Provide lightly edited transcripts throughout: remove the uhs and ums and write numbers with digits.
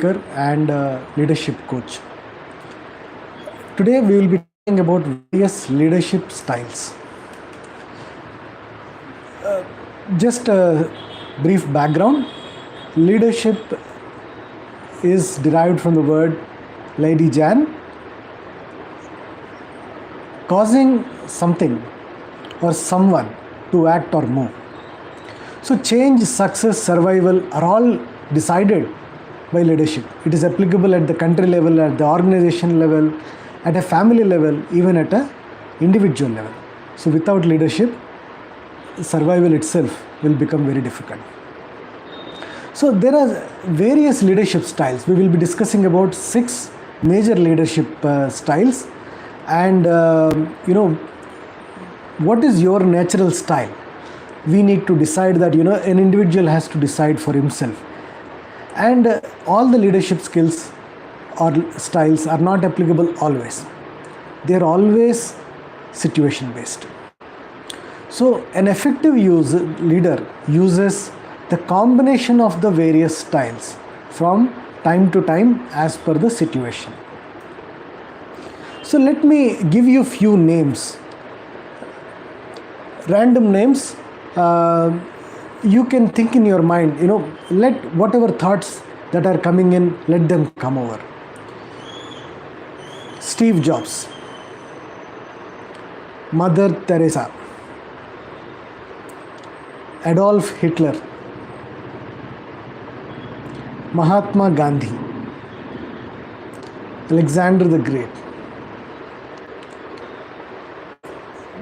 speaker and leadership coach. Today we will be talking about various leadership styles. Just a brief background. Leadership is derived from the word Lady Jan, causing something or someone to act or move. So change, success, survival are all decided by leadership. It is applicable at the country level, at the organization level, at a family level, even at an individual level. So without leadership, survival itself will become very difficult. So there are various leadership styles. We will be discussing about 6 major leadership styles, and what is your natural style? We need to decide that an individual has to decide for himself, and all the leadership skills or styles are not applicable always. They are always situation based. So an effective leader uses the combination of the various styles from time to time as per the situation. So let me give you few names, random names. You can think in your mind, let whatever thoughts that are coming in, let them come over. Steve Jobs, Mother Teresa, Adolf Hitler, Mahatma Gandhi, Alexander the Great.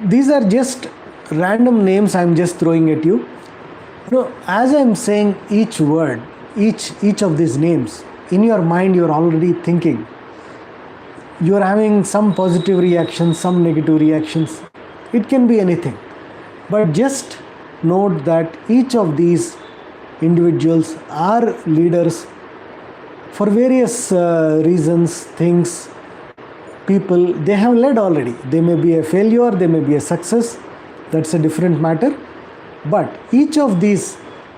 These are just random names I am just throwing at you. As I am saying each word, each of these names, in your mind you are already thinking. You are having some positive reactions, some negative reactions. It can be anything. But just note that each of these individuals are leaders for various reasons, things, people. They have led already. They may be a failure, they may be a success. That's a different matter. But each of these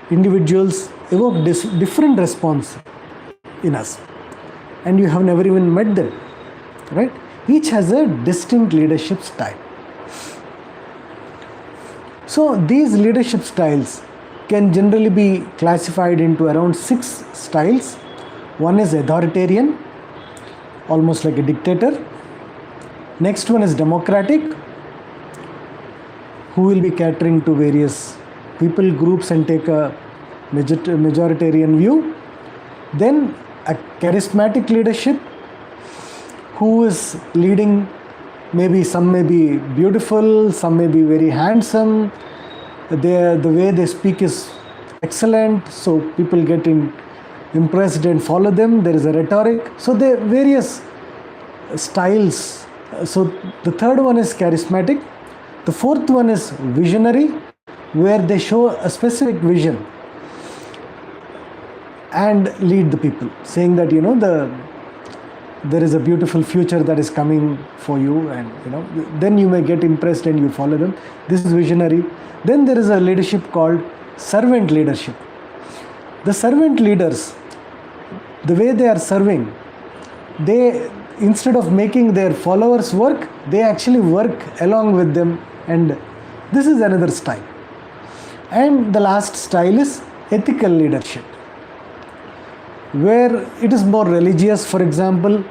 individuals evoke different response in us. And you have never even met them, right? Each has a distinct leadership style. So these leadership styles can generally be classified into around 6 styles. One is authoritarian, almost like a dictator. Next one is democratic, who will be catering to various people groups and take a majoritarian view. Then a charismatic leadership, who is leading. Maybe some may be beautiful, some may be very handsome. The way they speak is excellent, so people get impressed and follow them. There is a rhetoric. So there are various styles. So the third one is charismatic. The fourth one is visionary, where they show a specific vision and lead the people, saying that there is a beautiful future that is coming for you, and then you may get impressed and you follow them. This is visionary. Then there is a leadership called servant leadership. The servant leaders, the way they are serving, they, instead of making their followers work, they actually work along with them, and this is another style. And the last style is ethical leadership, where it is more religious. For example,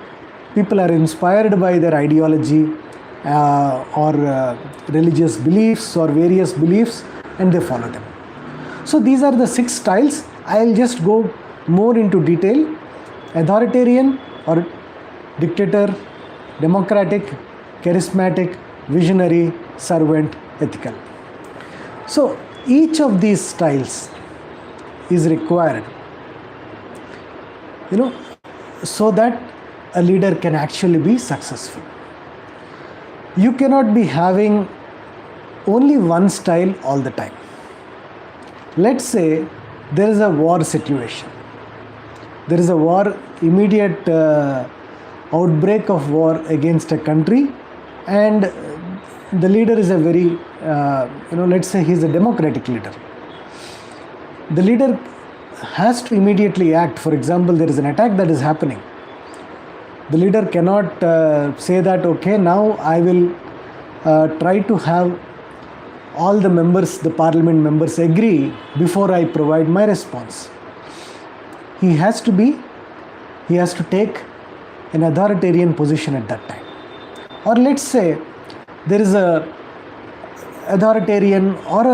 people are inspired by their ideology or religious beliefs or various beliefs, and they follow them. So these are the 6 styles. I will just go more into detail. Authoritarian or dictator, democratic, charismatic, visionary, servant, ethical. So each of these styles is required, so that a leader can actually be successful. You cannot be having only one style all the time. Let's say there is a war situation. There is a war, immediate outbreak of war against a country, and the leader is a very, let's say he is a democratic leader. The leader has to immediately act. For example, there is an attack that is happening. The leader cannot say that, okay, now I will try to have all the members, the parliament members agree before I provide my response. He has to take an authoritarian position at that time. Or let's say there is a authoritarian or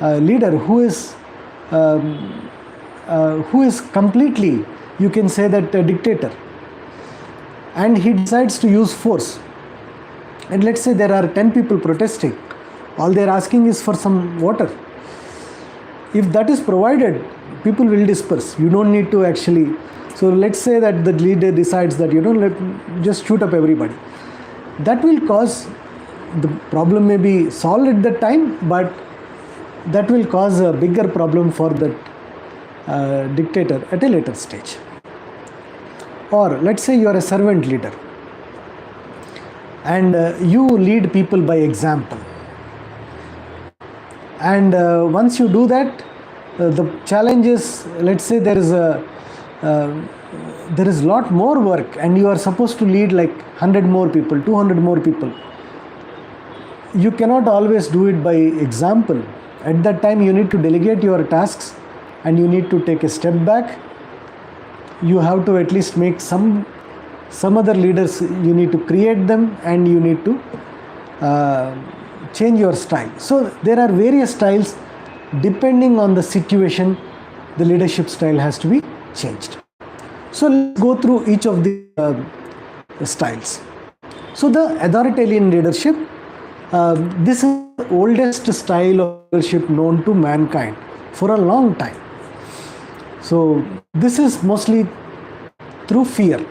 a leader who is completely, you can say that, a dictator, and he decides to use force. And let's say there are 10 people protesting. All they are asking is for some water. If that is provided, people will disperse. You don't need to actually. So let's say that the leader decides that, just shoot up everybody. That will cause, the problem may be solved at that time, but that will cause a bigger problem for the dictator at a later stage. Or let's say you are a servant leader and you lead people by example. And once you do that, the challenge is, let's say there is lot more work and you are supposed to lead like 100 more people, 200 more people. You cannot always do it by example. At that time you need to delegate your tasks and you need to take a step back. You have to at least make some other leaders, you need to create them, and you need to change your style. So there are various styles. Depending on the situation, the leadership style has to be changed. So let's go through each of the styles. So the authoritarian leadership, this is the oldest style of leadership known to mankind for a long time. So this is mostly through fear.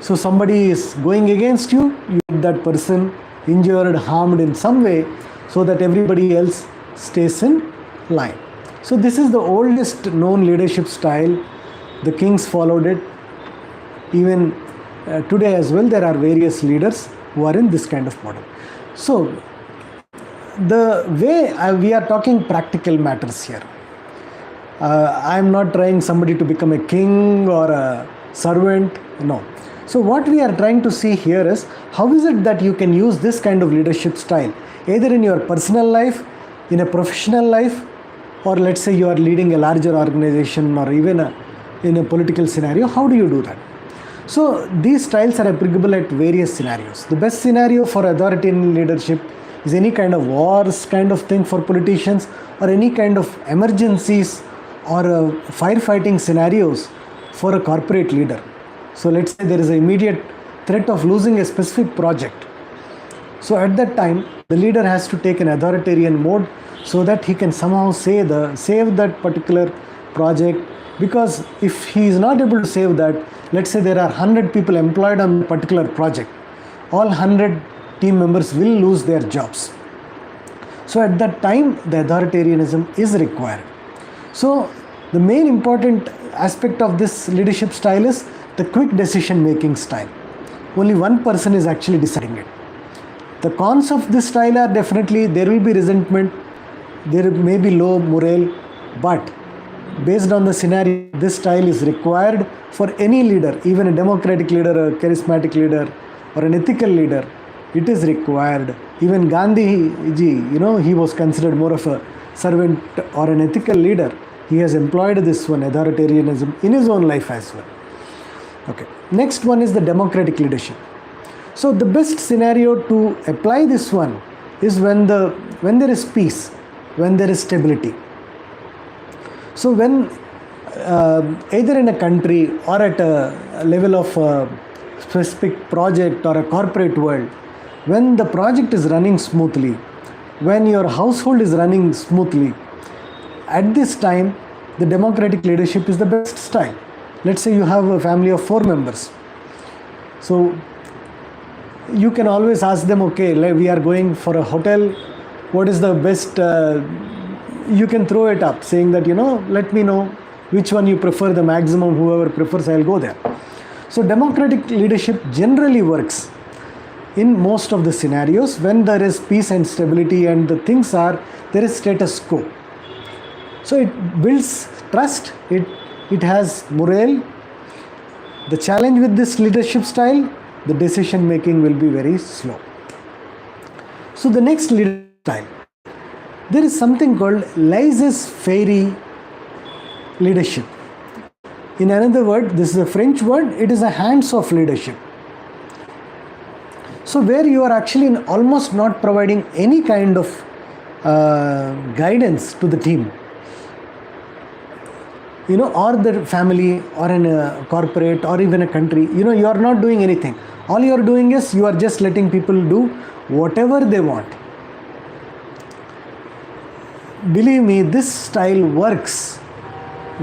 So somebody is going against you, you get that person injured, harmed in some way, so that everybody else stays in line. So this is the oldest known leadership style. The kings followed it. Even today as well, there are various leaders who are in this kind of model. So the way we are talking practical matters here. I am not trying somebody to become a king or a servant, no. So what we are trying to see here is, how is it that you can use this kind of leadership style either in your personal life, in a professional life, or let's say you are leading a larger organization, or even in a political scenario. How do you do that? So these styles are applicable at various scenarios. The best scenario for authoritarian leadership is any kind of wars kind of thing for politicians, or any kind of emergencies or firefighting scenarios for a corporate leader. So let's say there is an immediate threat of losing a specific project. So at that time, the leader has to take an authoritarian mode so that he can somehow save that particular project. Because if he is not able to save that, let's say there are 100 people employed on a particular project, all 100 team members will lose their jobs. So at that time, the authoritarianism is required. So the main important aspect of this leadership style is the quick decision making style. Only one person is actually deciding it. The cons of this style are definitely there will be resentment, there may be low morale, but based on the scenario, this style is required for any leader, even a democratic leader, a charismatic leader, or an ethical leader. It is required. Even Gandhi ji, he was considered more of a servant or an ethical leader. He has employed this one, authoritarianism, in his own life as well. Okay. Next one is the democratic leadership. So the best scenario to apply this one is when there is peace, when there is stability. So when either in a country or at a level of a specific project or a corporate world, when the project is running smoothly, when your household is running smoothly, at this time the democratic leadership is the best style. Let's say you have a family of 4 members. So you can always ask them, okay, we are going for a hotel, what is the best, you can throw it up saying that, let me know which one you prefer, the maximum, whoever prefers, I'll go there. So democratic leadership generally works in most of the scenarios when there is peace and stability and the things are, there is status quo. So it builds trust, it has morale. The challenge with this leadership style, the decision making will be very slow. So the next leadership style, there is something called laissez-faire leadership. In another word, this is a French word, it is a hands-off leadership. So where you are actually almost not providing any kind of guidance to the team, or the family, or in a corporate, or even a country. You are not doing anything. All you are doing is you are just letting people do whatever they want. Believe me, this style works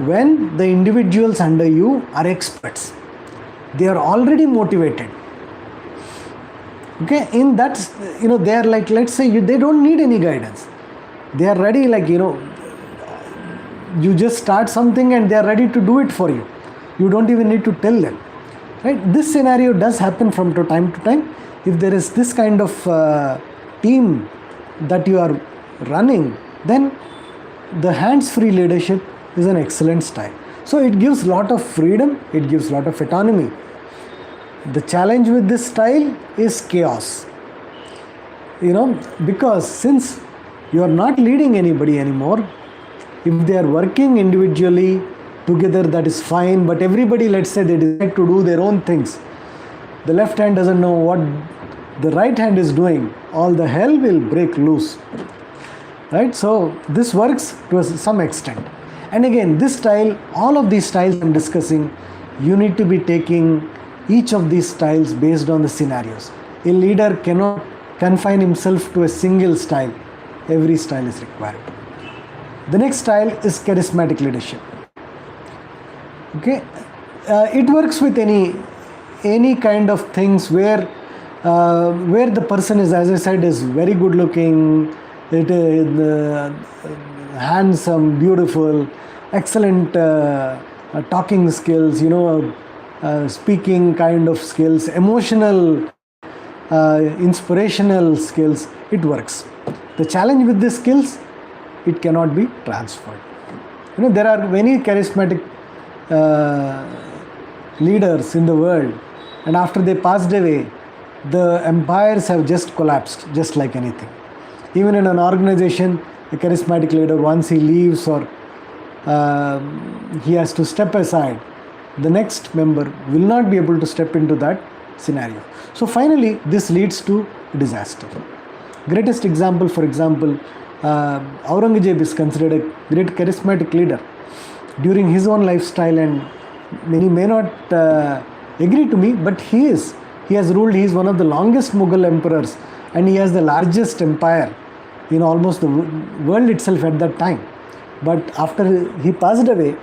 when the individuals under you are experts. They are already motivated. Okay, in that, they are like, let's say, they don't need any guidance. They are ready, you just start something and they are ready to do it for you. You don't even need to tell them. Right? This scenario does happen from time to time. If there is this kind of team that you are running, then the hands-free leadership is an excellent style. So it gives lot of freedom, it gives lot of autonomy. The challenge with this style is chaos. Because since you are not leading anybody anymore, if they are working individually together, that is fine, but everybody, let's say, they decide to do their own things. The left hand doesn't know what the right hand is doing. All the hell will break loose. Right? So this works to some extent. And again, this style, all of these styles I'm discussing, you need to be taking each of these styles based on the scenarios. A leader cannot confine himself to a single style. Every style is required. The next style is charismatic leadership. Okay, it works with any kind of things where the person is, as I said, is very good looking, handsome, beautiful, excellent talking skills, speaking kind of skills, emotional, inspirational skills. It works. The challenge with these skills, it cannot be transferred. There are many charismatic leaders in the world, and after they passed away, the empires have just collapsed, just like anything. Even in an organization, a charismatic leader, once he leaves or he has to step aside, the next member will not be able to step into that scenario. So finally, this leads to disaster. Greatest example, for example, Aurangzeb is considered a great charismatic leader during his own lifestyle, and many may not agree to me, but he has ruled. He is one of the longest Mughal emperors, and he has the largest empire in almost the world itself at that time. But after he passed away,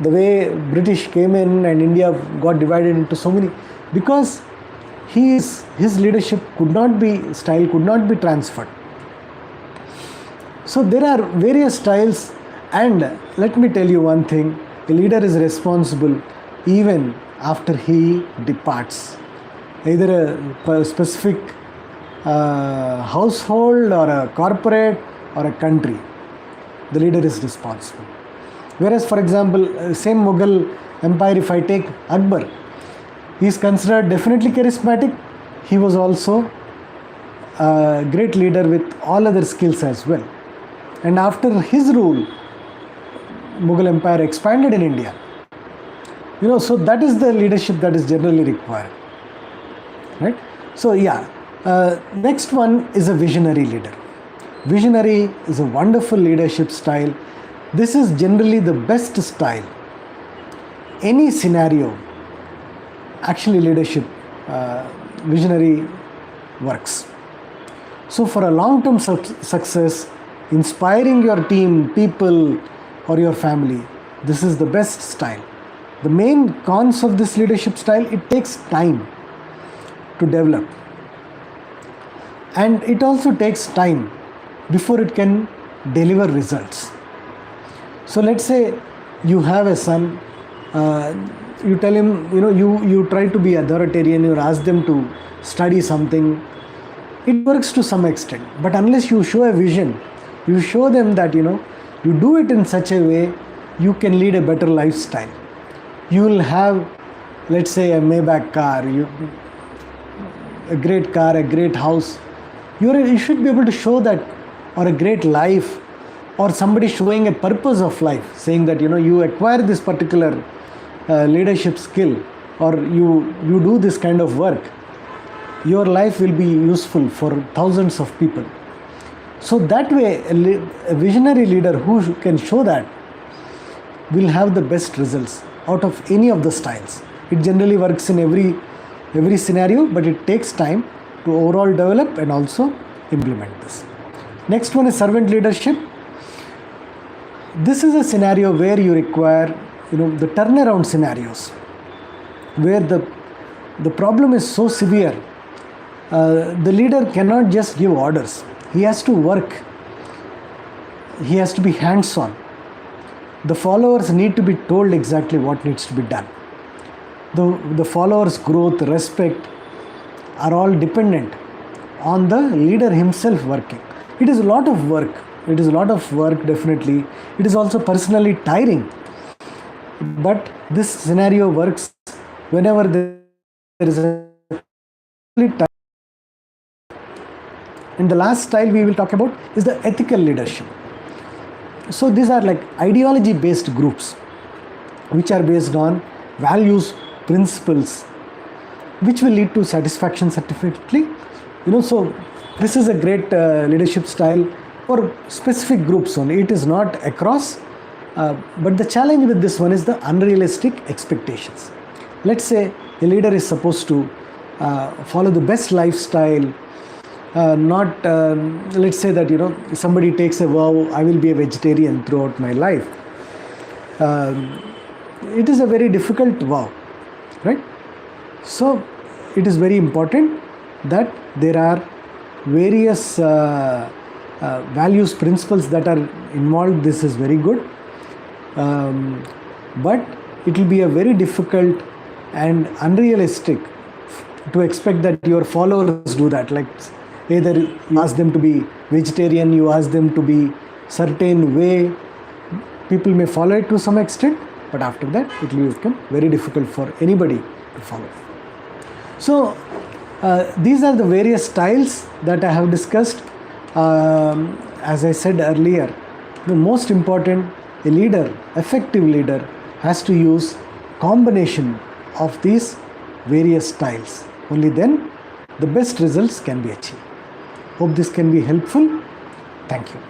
the way British came in and India got divided into so many, because his leadership could not be transferred. So there are various styles, and let me tell you one thing, a leader is responsible even after he departs. Either a specific household or a corporate or a country, the leader is responsible. Whereas, for example, same Mughal empire, if I take Akbar, he is considered definitely charismatic. He was also a great leader with all other skills as well. And after his rule, Mughal empire expanded in India. So that is the leadership that is generally required. Right? So next one is a visionary leader. Visionary is a wonderful leadership style. This is generally the best style. Any scenario, actually leadership, visionary works. So for a long-term success, inspiring your team, people, or your family, this is the best style. The main cons of this leadership style, it takes time to develop. And it also takes time before it can deliver results. So let's say you have a son, you tell him, you try to be authoritarian, you ask them to study something. It works to some extent, but unless you show a vision, you show them that, You do it in such a way you can lead a better lifestyle. You will have, let's say, a Maybach car, a great car, a great house. You should be able to show that, or a great life, or somebody showing a purpose of life, saying that you acquire this particular leadership skill, or you do this kind of work, your life will be useful for thousands of people. So that way, a visionary leader who can show that will have the best results out of any of the styles. It generally works in every scenario, but it takes time to overall develop and also implement this. Next one is servant leadership. This is a scenario where you require the turnaround scenarios, where the problem is so severe. The leader cannot just give orders. He has to work. He has to be hands-on. The followers need to be told exactly what needs to be done. The followers' growth, respect are all dependent on the leader himself working. It is a lot of work. Definitely. It is also personally tiring. But this scenario works whenever there is a time. And the last style we will talk about is the ethical leadership. So these are like ideology based groups which are based on values, principles, which will lead to satisfaction certificately. So this is a great leadership style for specific groups only. It is not across, but the challenge with this one is the unrealistic expectations. Let's say a leader is supposed to follow the best lifestyle, let's say that somebody takes a vow, I will be a vegetarian throughout my life. It is a very difficult vow, right? So it is very important that there are various values, principles that are involved. This is very good, but it will be a very difficult and unrealistic to expect that your followers do that. Like either you ask them to be vegetarian, you ask them to be certain way, people may follow it to some extent, but after that it will become very difficult for anybody to follow. So these are the various styles that I have discussed. As I said earlier, the most important, a leader, effective leader, has to use combination of these various styles. Only then the best results can be achieved. Hope this can be helpful. Thank you.